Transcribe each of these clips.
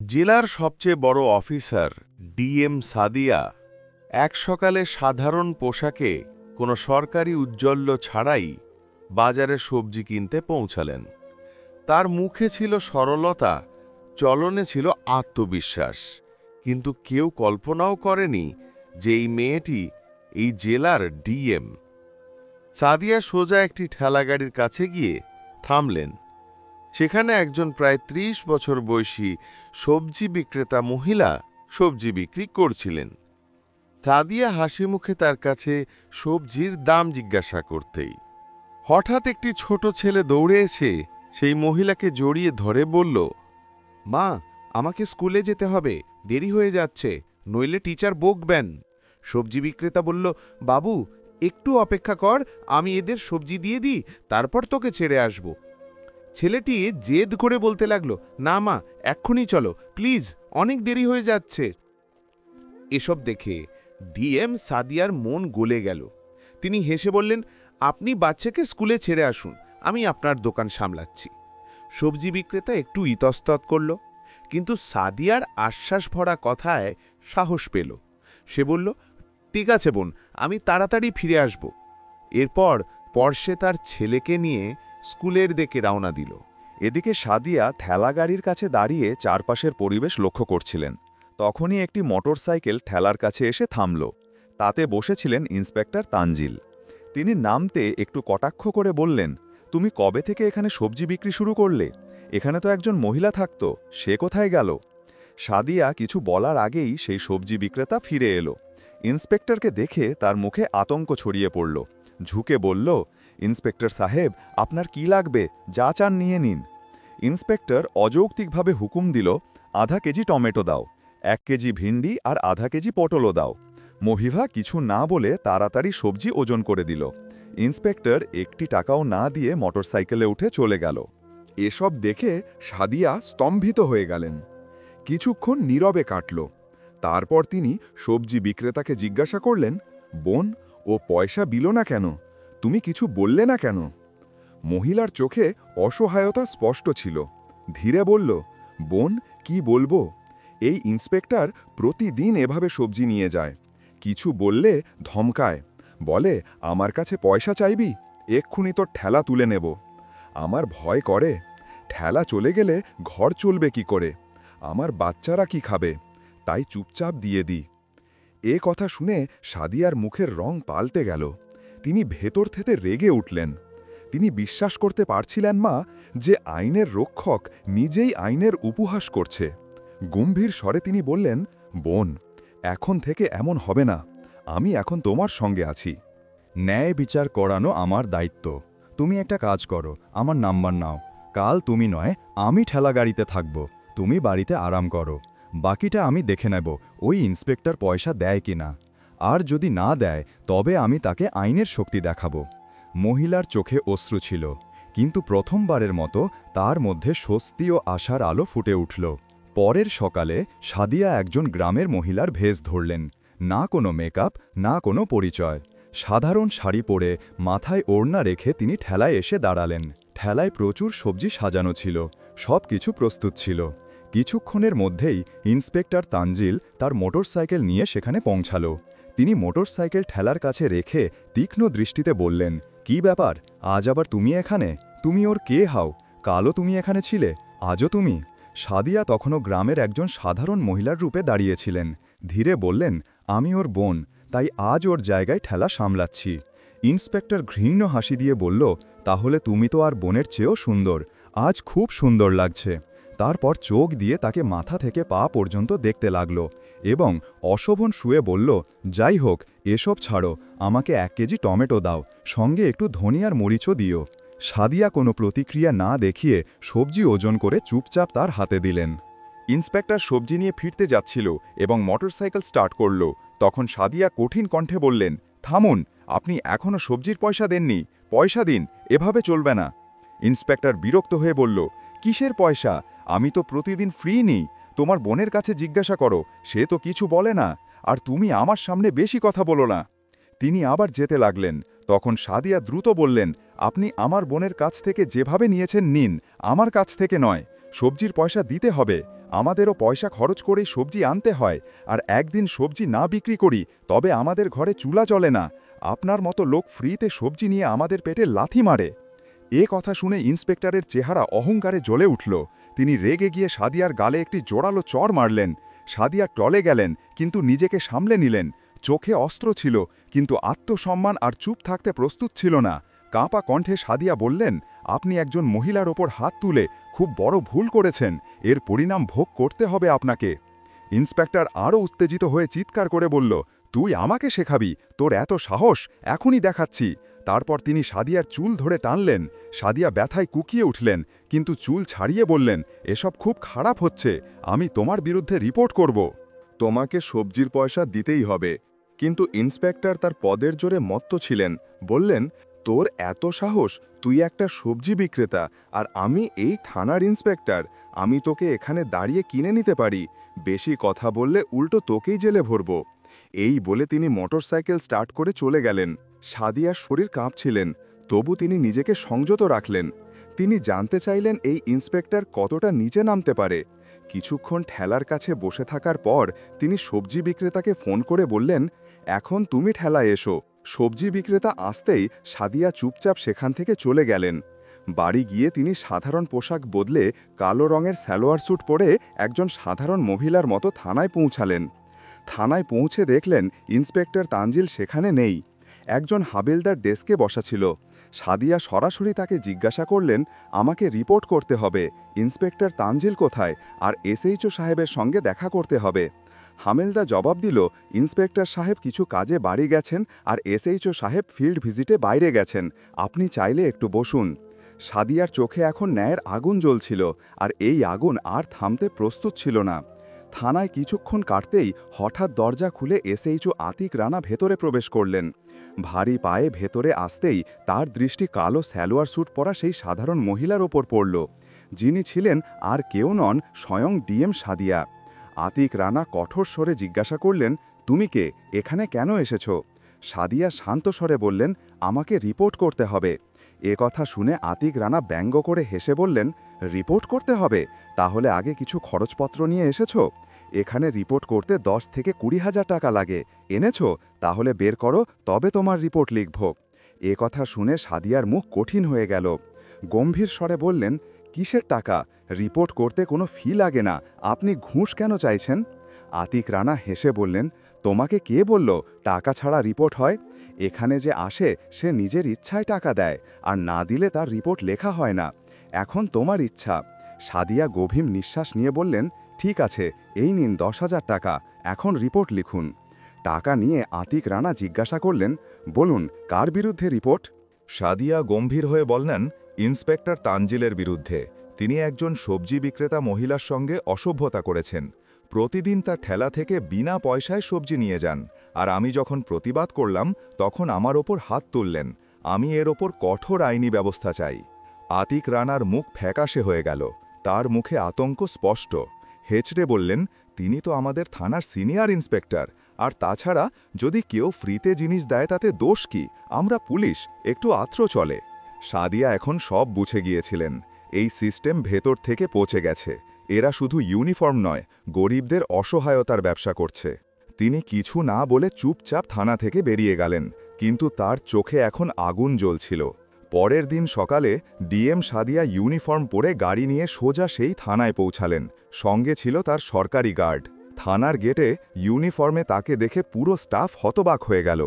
জেলার সবচেয়ে বড় অফিসার ডিএম সাদিয়া এক সকালে সাধারণ পোশাকে কোনো সরকারি উজ্জ্বল্য ছাড়াই বাজারে সবজি কিনতে পৌঁছালেন। তার মুখে ছিল সরলতা, চলনে ছিল আত্মবিশ্বাস, কিন্তু কেউ কল্পনাও করেনি যে এই মেয়েটি এই জেলার ডিএম। সাদিয়া সোজা একটি ঠেলাগাড়ির কাছে গিয়ে থামলেন। সেখানে একজন প্রায় ৩০ বছর বয়সী সবজি বিক্রেতা মহিলা সবজি বিক্রি করছিলেন। সাদিয়া হাসি মুখে তার কাছে সবজির দাম জিজ্ঞাসা করতেই হঠাৎ একটি ছোট ছেলে দৌড়ে এসে সেই মহিলাকে জড়িয়ে ধরে বলল, মা, আমাকে স্কুলে যেতে হবে, দেরি হয়ে যাচ্ছে, নইলে টিচার বকবেন। সবজি বিক্রেতা বলল, বাবু একটু অপেক্ষা কর, আমি এদের সবজি দিয়ে দিই, তারপর তোকে ছেড়ে আসব। ছেলেটি জেদ করে বলতে লাগলো, না মা, এক্ষুনি চলো প্লিজ, অনেক দেরি হয়ে যাচ্ছে। এসব দেখে ডিএম সাদিয়ার মন গলে গেল। তিনি হেসে বললেন, আপনি বাচ্চাকে স্কুলে ছেড়ে আসুন, আমি আপনার দোকান সামলাচ্ছি। সবজি বিক্রেতা একটু ইতস্তত করল, কিন্তু সাদিয়ার আশ্বাস ভরা কথায় সাহস পেল। সে বলল, ঠিক আছে বোন, আমি তাড়াতাড়ি ফিরে আসব। এরপর সে তার ছেলেকে নিয়ে স্কুলের দিকে রওনা দিল। এদিকে সাদিয়া ঠেলাগাড়ির কাছে দাঁড়িয়ে চারপাশের পরিবেশ লক্ষ্য করছিলেন। তখনই একটি মোটরসাইকেল ঠেলার কাছে এসে থামল। তাতে বসেছিলেন ইন্সপেক্টর তানজিল। তিনি নামতে একটু কটাক্ষ করে বললেন, তুমি কবে থেকে এখানে সবজি বিক্রি শুরু করলে? এখানে তো একজন মহিলা থাকত, সে কোথায় গেল? সাদিয়া কিছু বলার আগেই সেই সবজি বিক্রেতা ফিরে এলো। ইন্সপেক্টরকে দেখে তার মুখে আতঙ্ক ছড়িয়ে পড়ল। ঝুঁকে বলল, ইন্সপেক্টর সাহেব, আপনার কি লাগবে? যা চান নিয়ে নিন। ইন্সপেক্টর অযৌক্তিকভাবে হুকুম দিল, আধা কেজি টমেটো দাও, 1 কেজি ভিন্ডি আর আধা কেজি পটলও দাও। মহিভা কিছু না বলে তাড়াতাড়ি সবজি ওজন করে দিল। ইন্সপেক্টর একটি টাকাও না দিয়ে মোটরসাইকেলে উঠে চলে গেল। এসব দেখে সাদিয়া স্তম্ভিত হয়ে গেলেন। কিছুক্ষণ নীরবে কাটল। তারপর তিনি সবজি বিক্রেতাকে জিজ্ঞাসা করলেন, বোন, ও পয়সা দিল না কেন? তুমি কিছু বললে না কেন? মহিলার চোখে অসহায়তা স্পষ্ট ছিল। ধীরে বলল, বোন, কি বলবো? এই ইন্সপেক্টর প্রতিদিন এভাবে সবজি নিয়ে যায়। কিছু বললে ধমকায়, বলে আমার কাছে পয়সা চাইবি, এক্ষুনি তোর ঠেলা তুলে নেব। আমার ভয় করে, ঠেলা চলে গেলে ঘর চলবে কি করে? আমার বাচ্চারা কি খাবে? তাই চুপচাপ দিয়ে দিই। এ কথা শুনে সাদিয়ার মুখের রং পাল্টে গেল। তিনি ভেতর থেকে রেগে উঠলেন। তিনি বিশ্বাস করতে পারছিলেন মা যে আইনের রক্ষক নিজেই আইনের উপহাস করছে। গম্ভীর স্বরে তিনি বললেন, বোন, এখন থেকে এমন হবে না। আমি এখন তোমার সঙ্গে আছি। ন্যায় বিচার করানো আমার দায়িত্ব। তুমি একটা কাজ করো, আমার নাম্বার নাও। কাল তুমি নয়, আমি ঠেলাগাড়িতে থাকব, তুমি বাড়িতে আরাম করো। বাকিটা আমি দেখে নেব ওই ইন্সপেক্টর পয়সা দেয় কিনা। আর যদি না দেয়, তবে আমি তাকে আইনের শক্তি দেখাব। মহিলার চোখে অশ্রু ছিল, কিন্তু প্রথমবারের মতো তার মধ্যে স্বস্তি ও আশার আলো ফুটে উঠল। পরের সকালে সাদিয়া একজন গ্রামের মহিলার ভেষ ধরলেন। না কোনো মেকআপ, না কোনো পরিচয়। সাধারণ শাড়ি পরে মাথায় ওড়না রেখে তিনি ঠেলায় এসে দাঁড়ালেন। ঠেলায় প্রচুর সবজি সাজানো ছিল, সব কিছু প্রস্তুত ছিল। কিছুক্ষণের মধ্যেই ইন্সপেক্টর তানজিল তার মোটরসাইকেল নিয়ে সেখানে পৌঁছাল। তিনি মোটরসাইকেল ঠেলার কাছে রেখে তীক্ষ্ণ দৃষ্টিতে বললেন, কি ব্যাপার, আজ আবার তুমি এখানে? তুমি ওর কে হাও? কালও তুমি এখানে ছিলে, আজও তুমি? সাদিয়া তখনও গ্রামের একজন সাধারণ মহিলার রূপে দাঁড়িয়েছিলেন। ধীরে বললেন, আমি ওর বোন, তাই আজ ওর জায়গায় ঠেলা সামলাচ্ছি। ইন্সপেক্টর ঘৃণ্য হাসি দিয়ে বলল, তাহলে তুমি তো আর বোনের চেয়েও সুন্দর, আজ খুব সুন্দর লাগছে। তারপর চোখ দিয়ে তাকে মাথা থেকে পা পর্যন্ত দেখতে লাগল এবং অশোভন শুয়ে বলল, যাই হোক, এসব ছাড়ো, আমাকে 1 কেজি টমেটো দাও, সঙ্গে একটু ধনিয়ার মরিচও দিও। সাদিয়া কোনো প্রতিক্রিয়া না দেখিয়ে সবজি ওজন করে চুপচাপ তার হাতে দিলেন। ইন্সপেক্টর সবজি নিয়ে ফিরতে যাচ্ছিল এবং মোটরসাইকেল স্টার্ট করল। তখন সাদিয়া কঠিন কণ্ঠে বললেন, থামুন, আপনি এখনও সবজির পয়সা দেননি, পয়সা দিন, এভাবে চলবে না। ইন্সপেক্টর বিরক্ত হয়ে বলল, কিসের পয়সা? আমি তো প্রতিদিন ফ্রি নিই, তোমার বোনের কাছে জিজ্ঞাসা করো, সে তো কিছু বলে না, আর তুমি আমার সামনে বেশি কথা বলো না। তিনি আবার যেতে লাগলেন। তখন সাদিয়া দ্রুত বললেন, আপনি আমার বোনের কাছ থেকে যেভাবে নিয়েছেন নিন, আমার কাছ থেকে নয়। সবজির পয়সা দিতে হবে, আমাদেরও পয়সা খরচ করেই সবজি আনতে হয়, আর একদিন সবজি না বিক্রি করি তবে আমাদের ঘরে চুলা জ্বলে না। আপনার মতো লোক ফ্রিতে সবজি নিয়ে আমাদের পেটে লাথি মারে। এ কথা শুনে ইন্সপেক্টরের চেহারা অহংকারে জ্বলে উঠল। তিনি রেগে গিয়ে সাদিয়ার গালে একটি জোরালো চড় মারলেন। সাদিয়া টলে গেলেন, কিন্তু নিজেকে সামলে নিলেন। চোখে অস্ত্র ছিল, কিন্তু আত্মসম্মান আর চুপ থাকতে প্রস্তুত ছিল না। কাঁপা কণ্ঠে সাদিয়া বললেন, আপনি একজন মহিলার ওপর হাত তুলে খুব বড় ভুল করেছেন, এর পরিণাম ভোগ করতে হবে আপনাকে। ইন্সপেক্টর আরও উত্তেজিত হয়ে চিৎকার করে বলল, তুই আমাকে শেখাবি? তোর এত সাহস, এখনই দেখাচ্ছি। তারপর তিনি সাদিয়ার চুল ধরে টানলেন। সাদিয়া ব্যথায় কুকিয়ে উঠলেন, কিন্তু চুল ছাড়িয়ে বললেন, এসব খুব খারাপ হচ্ছে, আমি তোমার বিরুদ্ধে রিপোর্ট করব। তোমাকে সবজির পয়সা দিতেই হবে। কিন্তু ইন্সপেক্টর তার পদের জোরে মত্ত ছিলেন। বললেন, তোর এত সাহস? তুই একটা সবজি বিক্রেতা, আর আমি এই থানার ইন্সপেক্টর। আমি তোকে এখানে দাঁড়িয়ে কিনে নিতে পারি। বেশি কথা বললে উল্টো তোকেই জেলে ভরব। এই বলে তিনি মোটরসাইকেল স্টার্ট করে চলে গেলেন। সাদিয়ার শরীর কাঁপছিলেন, তবু তিনি নিজেকে সংযত রাখলেন। তিনি জানতে চাইলেন এই ইন্সপেক্টর কতটা নিচে নামতে পারে। কিছুক্ষণ ঠেলার কাছে বসে থাকার পর তিনি সবজি বিক্রেতাকে ফোন করে বললেন, এখন তুমি ঠেলায় এসো। সবজি বিক্রেতা আসতেই সাদিয়া চুপচাপ সেখান থেকে চলে গেলেন। বাড়ি গিয়ে তিনি সাধারণ পোশাক বদলে কালো রঙের সালোয়ার স্যুট পরে একজন সাধারণ মহিলার মতো থানায় পৌঁছালেন। থানায় পৌঁছে দেখলেন ইন্সপেক্টর তানজিল সেখানে নেই। একজন হাবিলদার ডেস্কে বসা ছিল। সাদিয়া সরাসরি তাকে জিজ্ঞাসা করলেন, আমাকে রিপোর্ট করতে হবে, ইন্সপেক্টর তানজিল কোথায়, আর এসএইচও সাহেবের সঙ্গে দেখা করতে হবে। হামেলদা জবাব দিল, ইন্সপেক্টর সাহেব কিছু কাজে বাড়ি গেছেন, আর এসএইচও সাহেব ফিল্ড ভিজিটে বাইরে গেছেন, আপনি চাইলে একটু বসুন। সাদিয়ার চোখে এখন ন্যায়ের আগুন জ্বলছিল, আর এই আগুন আর থামতে প্রস্তুত ছিল না। থানায় কিছুক্ষণ কাটতেই হঠাৎ দরজা খুলে এসএইচও আতিক রানা ভেতরে প্রবেশ করলেন। ভারী পায়ে ভেতরে আসতেই তার দৃষ্টি কালো সালোয়ার স্যুট পরা সেই সাধারণ মহিলার ওপর পড়ল, যিনি ছিলেন আর কেউ নন, স্বয়ং ডিএম সাদিয়া। আতিক রানা কঠোর স্বরে জিজ্ঞাসা করলেন, তুমি কে, এখানে কেন এসেছ? সাদিয়া শান্ত স্বরে বললেন, আমাকে রিপোর্ট করতে হবে। এ কথা শুনে আতিক রানা ব্যঙ্গ করে হেসে বললেন, রিপোর্ট করতে হবে? তাহলে আগে কিছু খরচপত্র নিয়ে এসেছ? এখানে রিপোর্ট করতে 10 থেকে 20,000 টাকা লাগে, এনেছো? তাহলে বের করো, তবে তোমার রিপোর্ট লিখব। এ কথা শুনে সাদিয়ার মুখ কঠিন হয়ে গেল। গম্ভীর স্বরে বললেন, কিসের টাকা? রিপোর্ট করতে কোনো ফি লাগে না, আপনি ঘুষ কেন চাইছেন? আতিক রানা হেসে বললেন, তোমাকে কে বলল টাকা ছাড়া রিপোর্ট হয়? এখানে যে আসে সে নিজের ইচ্ছায় টাকা দেয়, আর না দিলে তার রিপোর্ট লেখা হয় না। এখন তোমার ইচ্ছা। সাদিয়া গভীর নিঃশ্বাস নিয়ে বললেন, ঠিক আছে, এই নিন 10,000 টাকা, এখন রিপোর্ট লিখুন। টাকা নিয়ে আতিক রানা জিজ্ঞাসা করলেন, বলুন কার বিরুদ্ধে রিপোর্ট? সাদিয়া গম্ভীর হয়ে বললেন, ইন্সপেক্টর তানজিলের বিরুদ্ধে। তিনি একজন সবজি বিক্রেতা মহিলার সঙ্গে অসভ্যতা করেছেন। প্রতিদিন তার ঠেলা থেকে বিনা পয়সায় সবজি নিয়ে যান, আর আমি যখন প্রতিবাদ করলাম তখন আমার ওপর হাত তুললেন। আমি এর ওপর কঠোর আইনি ব্যবস্থা চাই। আতিক রানার মুখ ফ্যাকাশে হয়ে গেল, তার মুখে আতঙ্ক স্পষ্ট। হেঁচড়ে বললেন, তিনি তো আমাদের থানার সিনিয়র ইন্সপেক্টর, আর তাছাড়া যদি কেউ ফ্রিতে জিনিস দেয় তাতে দোষ কি? আমরা পুলিশ, একটু আত্র চলে। সাদিয়া এখন সব বুঝে গিয়েছিলেন, এই সিস্টেম ভেতর থেকে পচে গেছে। এরা শুধু ইউনিফর্ম নয়, গরিবদের অসহায়তার ব্যবসা করছে। তিনি কিছু না বলে চুপচাপ থানা থেকে বেরিয়ে গেলেন, কিন্তু তার চোখে এখন আগুন জ্বলছিল। পরের দিন সকালে ডিএম সাদিয়া ইউনিফর্ম পরে গাড়ি নিয়ে সোজা সেই থানায় পৌঁছালেন। সঙ্গে ছিল তার সরকারি গার্ড। থানার গেটে ইউনিফর্মে তাকে দেখে পুরো স্টাফ হতবাক হয়ে গেল।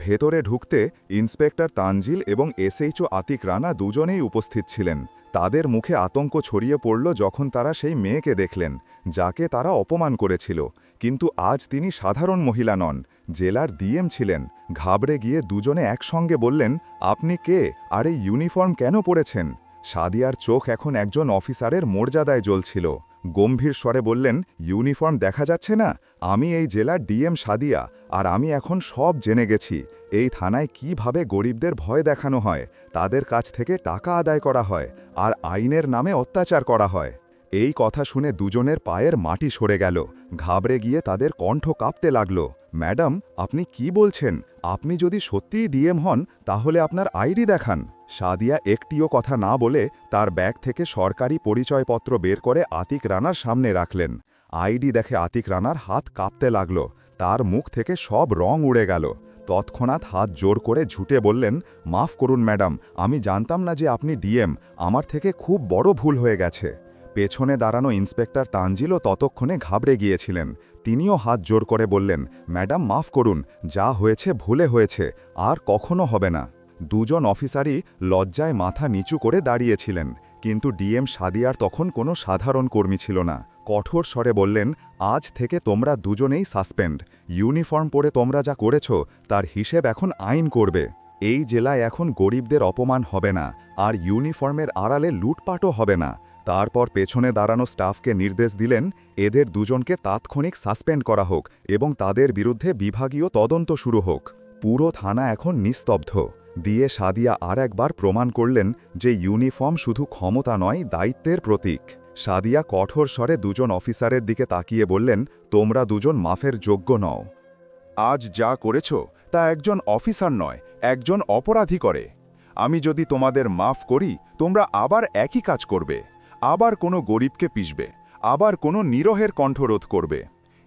ভেতরে ঢুকতে ইন্সপেক্টর তানজিল এবং এসএইচও আতিক রানা দুজনেই উপস্থিত ছিলেন। তাদের মুখে আতঙ্ক ছড়িয়ে পড়ল যখন তারা সেই মেয়েকে দেখলেন, যাকে তারা অপমান করেছিল। কিন্তু আজ তিনি সাধারণ মহিলা নন, জেলার ডিএম ছিলেন। ঘাবড়ে গিয়ে দুজনে একসঙ্গে বললেন, আপনি কে, আর এই ইউনিফর্ম কেন পরেছেন? সাদিয়ার চোখ এখন একজন অফিসারের মর্যাদায় জ্বলছিল। গম্ভীর স্বরে বললেন, ইউনিফর্ম দেখা যাচ্ছে না? আমি এই জেলার ডিএম সাদিয়া, আর আমি এখন সব জেনে গেছি। এই থানায় কিভাবে গরিবদের ভয় দেখানো হয়, তাদের কাছ থেকে টাকা আদায় করা হয়, আর আইনের নামে অত্যাচার করা হয়। এই কথা শুনে দুজনের পায়ের মাটি সরে গেল। ঘাবড়ে গিয়ে তাদের কণ্ঠ কাঁপতে লাগল। ম্যাডাম, আপনি কি বলছেন? আপনি যদি সত্যিই ডিএম হন তাহলে আপনার আইডি দেখান। সাদিয়া একটিও কথা না বলে তার ব্যাগ থেকে সরকারি পরিচয়পত্র বের করে আতিক রানার সামনে রাখলেন। আইডি দেখে আতিক রানার হাত কাঁপতে লাগল, তার মুখ থেকে সব রং উড়ে গেল। তৎক্ষণাৎ হাত জোর করে ঝুটে বললেন, মাফ করুন ম্যাডাম, আমি জানতাম না যে আপনি ডিএম, আমার থেকে খুব বড় ভুল হয়ে গেছে। পেছনে দাঁড়ানো ইন্সপেক্টর তানজিলও ততক্ষণে ঘাবড়ে গিয়েছিলেন। তিনিও হাত জোর করে বললেন, ম্যাডাম মাফ করুন, যা হয়েছে ভুলে হয়েছে, আর কখনো হবে না। দুজন অফিসারই লজ্জায় মাথা নিচু করে দাঁড়িয়েছিলেন, কিন্তু ডিএম সাদিয়ার তখন কোনো সাধারণ কর্মী ছিল না। কঠোর স্বরে বললেন, আজ থেকে তোমরা দুজনেই সাসপেন্ড। ইউনিফর্ম পরে তোমরা যা করেছ তার হিসেব এখন আইন করবে। এই জেলায় এখন গরিবদের অপমান হবে না, আর ইউনিফর্মের আড়ালে লুটপাটও হবে না। তারপর পেছনে দাঁড়ানো স্টাফকে নির্দেশ দিলেন, এদের দুজনকে তাৎক্ষণিক সাসপেন্ড করা হোক এবং তাদের বিরুদ্ধে বিভাগীয় তদন্ত শুরু হোক। পুরো থানা এখন নিস্তব্ধ। দিয়ে সাদিয়া আর একবার প্রমাণ করলেন যে ইউনিফর্ম শুধু ক্ষমতা নয়, দায়িত্বের প্রতীক। সাদিয়া কঠোর স্বরে দুজন অফিসারের দিকে তাকিয়ে বললেন, তোমরা দুজন মাফের যোগ্য নও। আজ যা করেছ তা একজন অফিসার নয়, একজন অপরাধী করে। আমি যদি তোমাদের মাফ করি, তোমরা আবার একই কাজ করবে, আবার কোনো গরিবকে পিষবে, আবার কোনো নিরহের কণ্ঠরোধ করবে।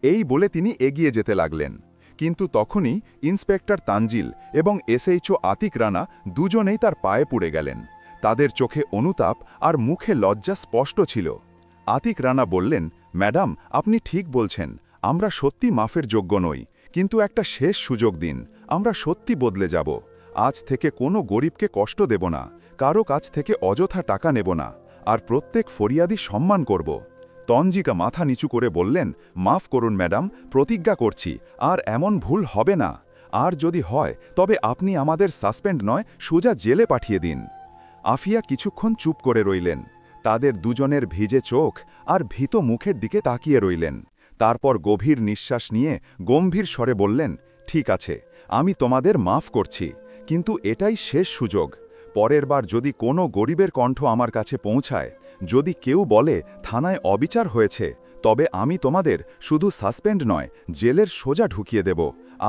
এই বলে তিনি এগিয়ে যেতে লাগলেন। কিন্তু তখনই ইন্সপেক্টর তানজিল এবং এসএইচও আতিক রানা দুজনেই তার পায়ে পড়ে গেলেন। তাদের চোখে অনুতাপ আর মুখে লজ্জা স্পষ্ট ছিল। আতিক রানা বললেন, ম্যাডাম আপনি ঠিক বলছেন, আমরা সত্যি মাফের যোগ্য নই, কিন্তু একটা শেষ সুযোগ দিন, আমরা সত্যি বদলে যাব। আজ থেকে কোনো গরিবকে কষ্ট দেব না, কারো কাছ থেকে অযথা টাকা নেব না, আর প্রত্যেক ফরিয়াদি সম্মান করব। তঞ্জিকা মাথা নিচু করে বললেন, মাফ করুন ম্যাডাম, প্রতিজ্ঞা করছি আর এমন ভুল হবে না। আর যদি হয় তবে আপনি আমাদের সাসপেন্ড নয়, সোজা জেলে পাঠিয়ে দিন। আফিয়া কিছুক্ষণ চুপ করে রইলেন। তাদের দুজনের ভিজে চোখ আর ভীত মুখের দিকে তাকিয়ে রইলেন। তারপর গভীর নিঃশ্বাস নিয়ে গম্ভীর স্বরে বললেন, ঠিক আছে, আমি তোমাদের মাফ করছি, কিন্তু এটাই শেষ সুযোগ। পরের বার যদি কোনো গরিবের কণ্ঠ আমার কাছে পৌঁছায়, যদি কেউ বলে থানায় অবিচার হয়েছে, তবে আমি তোমাদের শুধু সাসপেন্ড নয়, জেলের সোজা ঢুকিয়ে দেব,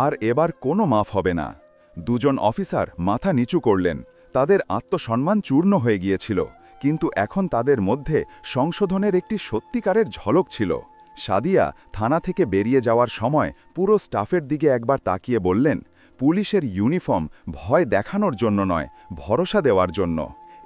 আর এবার কোনো মাফ হবে না। দুজন অফিসার মাথা নিচু করলেন। তাদের আত্মসম্মান চূর্ণ হয়ে গিয়েছিল, কিন্তু এখন তাদের মধ্যে সংশোধনের একটি সত্যিকারের ঝলক ছিল। সাদিয়া থানা থেকে বেরিয়ে যাওয়ার সময় পুরো স্টাফের দিকে একবার তাকিয়ে বললেন, পুলিশের ইউনিফর্ম ভয় দেখানোর জন্য নয়, ভরসা দেওয়ার জন্য।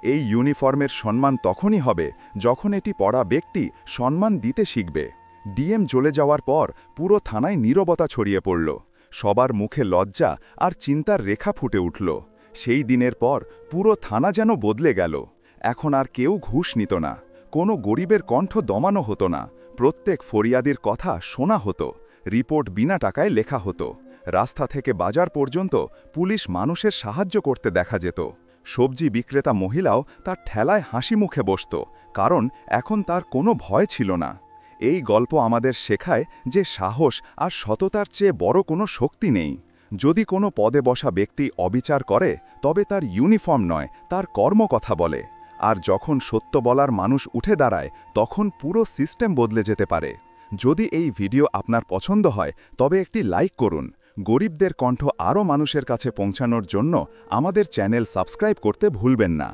এই ইউনিফর্মের সম্মান তখনই হবে যখন এটি পরা ব্যক্তি সম্মান দিতে শিখবে। ডিএম চলে যাওয়ার পর পুরো থানায় নীরবতা ছড়িয়ে পড়ল। সবার মুখে লজ্জা আর চিন্তার রেখা ফুটে উঠল। সেই দিনের পর পুরো থানা যেন বদলে গেল। এখন আর কেউ ঘুষ নিত না, কোনো গরিবের কণ্ঠ দমানো হতো না, প্রত্যেক ফরিয়াদির কথা শোনা হতো, রিপোর্ট বিনা টাকায় লেখা হতো। রাস্তা থেকে বাজার পর্যন্ত পুলিশ মানুষের সাহায্য করতে দেখা যেত। সবজি বিক্রেতা মহিলাও তার ঠেলায় হাসি মুখে বসত, কারণ এখন তার কোনো ভয় ছিল না। এই গল্প আমাদের শেখায় যে সাহস আর সততার চেয়ে বড় কোনো শক্তি নেই। যদি কোনো পদে বসা ব্যক্তি অবিচার করে, তবে তার ইউনিফর্ম নয়, তার কর্ম কথা বলে। আর যখন সত্য বলার মানুষ উঠে দাঁড়ায়, তখন পুরো সিস্টেম বদলে যেতে পারে। যদি এই ভিডিও আপনার পছন্দ হয়, তবে একটি লাইক করুন। গরিবদের কণ্ঠ আরও মানুষের কাছে পৌঁছানোর জন্য আমাদের চ্যানেল সাবস্ক্রাইব করতে ভুলবেন না।